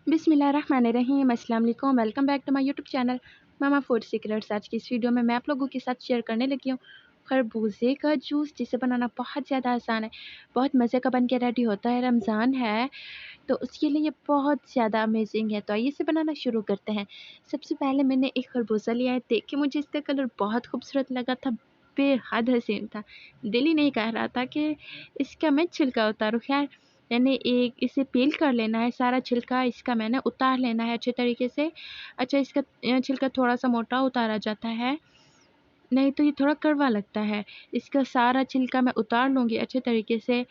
बिस्मिल्लाहिर्रहमानिर्रहीम, अस्सलाम वालेकुम। Welcome back to my YouTube channel Mama Food Secrets. आज की इस वीडियो में मैं आप लोगों के साथ शेयर करने लगी हूँ खरबूजे का जूस, जिसे बनाना बहुत ज़्यादा आसान है, बहुत मज़े का बन के रेडी होता है। रमज़ान है तो उसके लिए ये बहुत ज़्यादा अमेजिंग है। तो आइए इसे बनाना शुरू करते हैं। सबसे पहले मैंने एक खरबूजा लिया है। देख के मुझे इसका कलर बहुत खूबसूरत लगा था, बेहद हसीन था। दिल ही नहीं कह रहा था कि इसका मैं छिलका उतारूँ। खैर मैंने एक इसे पील कर लेना है, सारा छिलका इसका मैंने उतार लेना है अच्छे तरीके से। अच्छा, इसका छिलका थोड़ा-सा मोटा उतारा जाता है, नहीं तो ये थोड़ा कड़वा लगता है। इसका सारा छिलका मैं उतार लूँगी अच्छे तरीके से।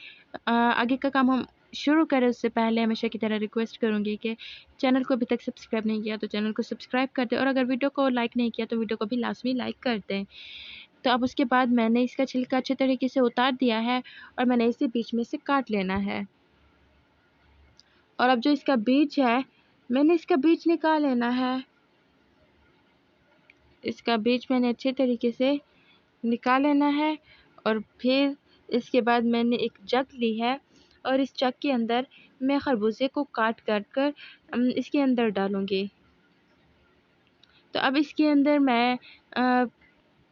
आगे का काम हम शुरू करें उससे पहले हमेशा की तरह रिक्वेस्ट करूँगी कि चैनल को अभी तक सब्सक्राइब नहीं किया तो चैनल को सब्सक्राइब कर दें, और अगर वीडियो को लाइक नहीं किया तो वीडियो को भी लाज़मी लाइक कर दें। तो अब उसके बाद मैंने इसका छिलका अच्छे तरीके से उतार दिया है और मैंने इसे बीच में से काट लेना है। और अब जो इसका बीज है, मैंने इसका बीज निकाल लेना है। इसका बीज मैंने अच्छे तरीके से निकाल लेना है। और फिर इसके बाद मैंने एक जग ली है और इस जग के अंदर मैं खरबूजे को काट कर इसके अंदर डालूँगी। तो अब इसके अंदर मैं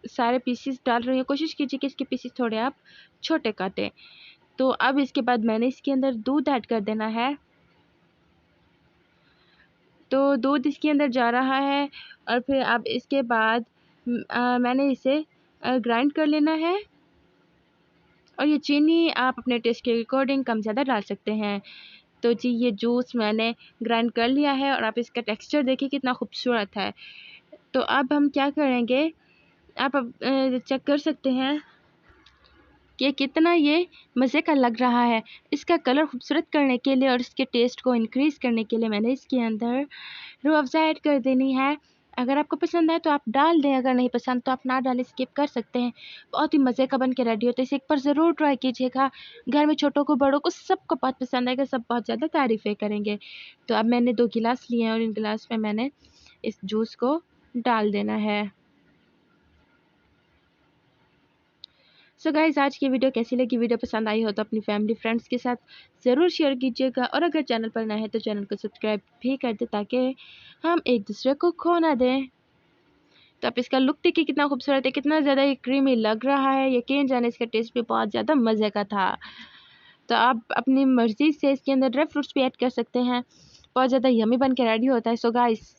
सारे पीसेस डाल रही हूँ। कोशिश कीजिए कि इसके पीसेस थोड़े आप छोटे काटें। तो अब इसके बाद मैंने इसके अंदर दूध ऐड कर देना है। तो दूध इसके अंदर जा रहा है और फिर अब इसके बाद मैंने इसे ग्राइंड कर लेना है। और ये चीनी आप अपने टेस्ट के अकॉर्डिंग कम ज़्यादा डाल सकते हैं। तो जी, ये जूस मैंने ग्राइंड कर लिया है और आप इसका टेक्सचर देखिए कितना खूबसूरत है। तो अब हम क्या करेंगे, आप अब चेक कर सकते हैं कि कितना ये मज़े का लग रहा है। इसका कलर खूबसूरत करने के लिए और इसके टेस्ट को इंक्रीज़ करने के लिए मैंने इसके अंदर रूह अफ़ज़ा ऐड कर देनी है। अगर आपको पसंद आए तो आप डाल दें, अगर नहीं पसंद तो आप ना डालें, स्किप कर सकते हैं। बहुत ही मज़े का बन के रेडी होता है। इसे एक बार ज़रूर ट्राई कीजिएगा। घर में छोटों को बड़ों को सबको बहुत पसंद आएगा, सब बहुत ज़्यादा तारीफ़ें करेंगे। तो अब मैंने 2 गिलास लिए हैं और इन गिलास में मैंने इस जूस को डाल देना है। सो गाइज़, आज की वीडियो कैसी लगी? वीडियो पसंद आई हो तो अपनी फैमिली फ्रेंड्स के साथ ज़रूर शेयर कीजिएगा, और अगर चैनल पर नए हैं तो चैनल को सब्सक्राइब भी कर दें ताकि हम एक दूसरे को खो ना दें। तो आप इसका लुक देखिए कितना खूबसूरत है, कितना ज़्यादा ये क्रीमी लग रहा है। यकीन जाने इसका टेस्ट भी बहुत ज़्यादा मज़े का था। तो आप अपनी मर्ज़ी से इसके अंदर ड्राई फ्रूट्स भी ऐड कर सकते हैं। बहुत ज़्यादा यम्मी बन के रेडी होता है। सो गाइस,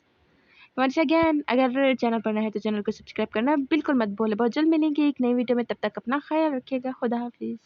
वंस अगेन, अगर चैनल पर नए हैं तो चैनल को सब्सक्राइब करना बिल्कुल मत भूलें। बहुत जल्द मिलेंगे एक नई वीडियो में, तब तक अपना ख्याल रखिएगा। खुदा हाफिज़।